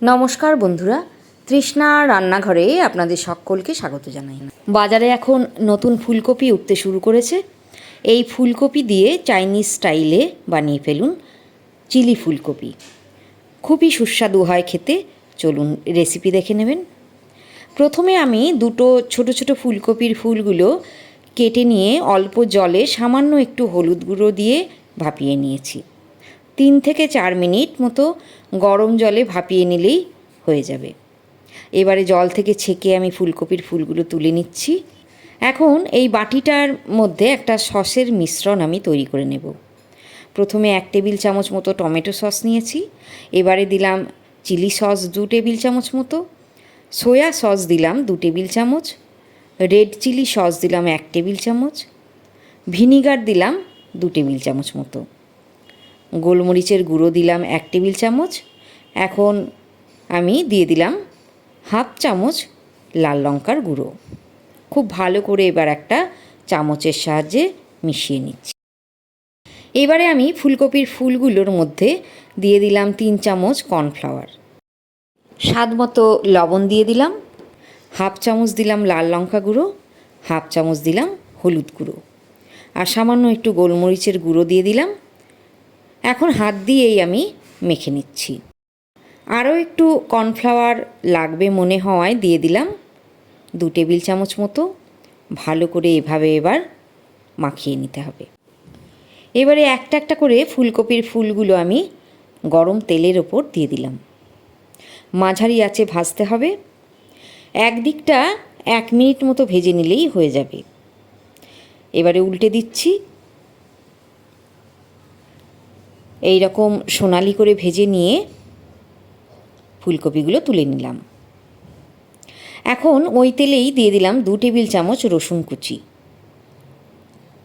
নমস্কার বন্ধুরা, তৃষ্ণা রান্নাঘরে আপনাদের সকলকে স্বাগত জানাই। বাজারে এখন নতুন ফুলকপি উঠতে শুরু করেছে। এই ফুলকপি দিয়ে চাইনিজ স্টাইলে বানিয়ে ফেলুন চিলি ফুলকপি। খুবই সুস্বাদু হয় খেতে। চলুন রেসিপি দেখে নেবেন। প্রথমে আমি দুটো ছোট ছোট ফুলকপির ফুলগুলো কেটে নিয়ে অল্প জলে সামান্য একটু হলুদ গুঁড়ো দিয়ে ভাপিয়ে নিয়েছি। 3 থেকে 4 মিনিট মতো গরম জলে ভাপিয়ে নিলেই হয়ে যাবে। এবারে জল থেকে ছেঁকে আমি ফুলকপির ফুলগুলো তুলে নিচ্ছি। এখন এই বাটিটার মধ্যে একটা সসের মিশ্রণ আমি তৈরি করে নেব। প্রথমে 1 টেবিল চামচ মতো টমেটো সস নিয়েছি। এবারে দিলাম চিলি সস 2 টেবিল চামচ মতো, সয়া সস দিলাম 2 টেবিল চামচ, রেড চিলি সস দিলাম 1 টেবিল চামচ, ভিনিগার দিলাম 2 টেবিল চামচ মতো, গোলমরিচের গুঁড়ো দিলাম 1 টেবিল চামচ। এখন আমি দিয়ে দিলাম হাফ চামচ লাল লঙ্কার গুঁড়ো। খুব ভালো করে এবার একটা চামচের সাহায্যে মিশিয়ে নিচ্ছি। এবারে আমি ফুলকপির ফুলগুলোর মধ্যে দিয়ে দিলাম 3 চামচ কর্নফ্লাওয়ার, স্বাদ মতো লবণ দিয়ে দিলাম, হাফ চামচ দিলাম লাল লঙ্কা গুঁড়ো, হাফ চামচ দিলাম হলুদ গুঁড়ো, আর সামান্য একটু গোলমরিচের গুঁড়ো দিয়ে দিলাম। এখন হাত দিয়েই আমি মেখে নিচ্ছি। আরও একটু কর্নফ্লাওয়ার লাগবে মনে হওয়ায় দিয়ে দিলাম 2 টেবিল চামচ মতো। ভালো করে এভাবে এবার মাখিয়ে নিতে হবে। এবারে একটা একটা করে ফুলকপির ফুলগুলো আমি গরম তেলের ওপর দিয়ে দিলাম। মাঝারি আঁচে ভাজতে হবে। একদিকটা 1 মিনিট মতো ভেজে নিলেই হয়ে যাবে। এবারে উল্টে দিচ্ছি। এই রকম সোনালি করে ভেজে নিয়ে ফুলকপিগুলো তুলে নিলাম। এখন ওই তেলেই দিয়ে দিলাম 2 টেবিল চামচ রসুন কুচি।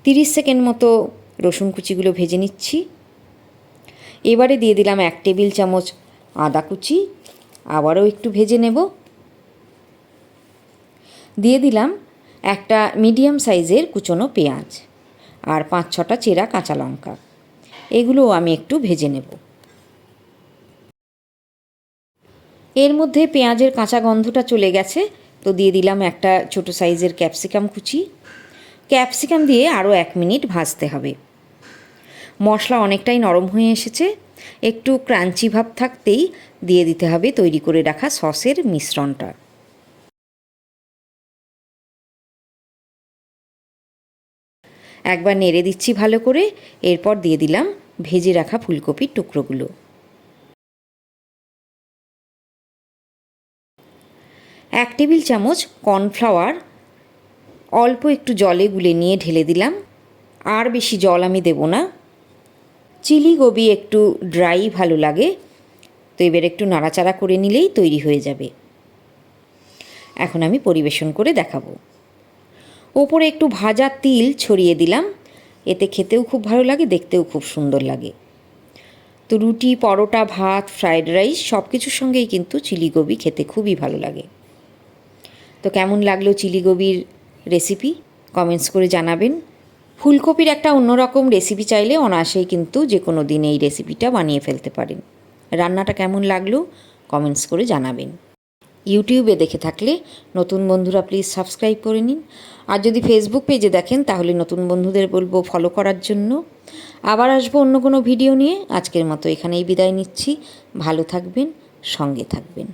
30 সেকেন্ড মতো রসুন কুচিগুলো ভেজে নিচ্ছি। এবারে দিয়ে দিলাম 1 টেবিল চামচ আদা কুচি, আবারও একটু ভেজে নেব। দিয়ে দিলাম একটা মিডিয়াম সাইজের কুচনো পেঁয়াজ আর 5-6টা চেরা কাঁচা লঙ্কা। এগুলোও আমি একটু ভেজে নেব। এর মধ্যে পেঁয়াজের কাঁচা গন্ধটা চলে গেছে, তো দিয়ে দিলাম একটা ছোটো সাইজের ক্যাপসিকাম কুচি। ক্যাপসিকাম দিয়ে আরও 1 মিনিট ভাজতে হবে। মশলা অনেকটাই নরম হয়ে এসেছে। একটু ক্রাঞ্চি ভাব থাকতেই দিয়ে দিতে হবে তৈরি করে রাখা সসের মিশ্রণটা। একবার নেড়ে দিচ্ছি ভালো করে। এরপর দিয়ে দিলাম ভেজে রাখা ফুলকপির টুকরোগুলো। 1 টেবিল চামচ কর্নফ্লাওয়ার অল্প একটু জলে গুলে নিয়ে ঢেলে দিলাম। আর বেশি জল আমি দেব না। চিলি গোবি একটু ড্রাই ভালো লাগে, তো এবার একটু নাড়াচাড়া করে নিলেই তৈরি হয়ে যাবে। এখন আমি পরিবেশন করে দেখাবো। ওপরে একটু ভাজা তিল ছড়িয়ে দিলাম। এতে খেতেও খুব ভালো লাগে, দেখতেও খুব সুন্দর লাগে। তো রুটি, পরোটা, ভাত, ফ্রায়েড রাইস সব কিছুর সঙ্গেই কিন্তু চিলি গোবি খেতে খুবই ভালো লাগে। তো কেমন লাগলো চিলি গোবির রেসিপি কমেন্টস করে জানাবেন। ফুলকপির একটা অন্যরকম রেসিপি চাইলে অনায়াসেই কিন্তু যে কোনো দিন এই রেসিপিটা বানিয়ে ফেলতে পারেন। রান্নাটা কেমন লাগলো কমেন্টস করে জানাবেন। ইউটিউবে দেখে থাকলে নতুন বন্ধুরা প্লিজ সাবস্ক্রাইব করে নিন। আর যদি ফেসবুক পেজে দেখেন তাহলে নতুন বন্ধুদের বলবো ফলো করার জন্য। আবার আসবো অন্য কোনো ভিডিও নিয়ে। আজকের মতো এখানেই বিদায় নিচ্ছি। ভালো থাকবেন, সঙ্গে থাকবেন।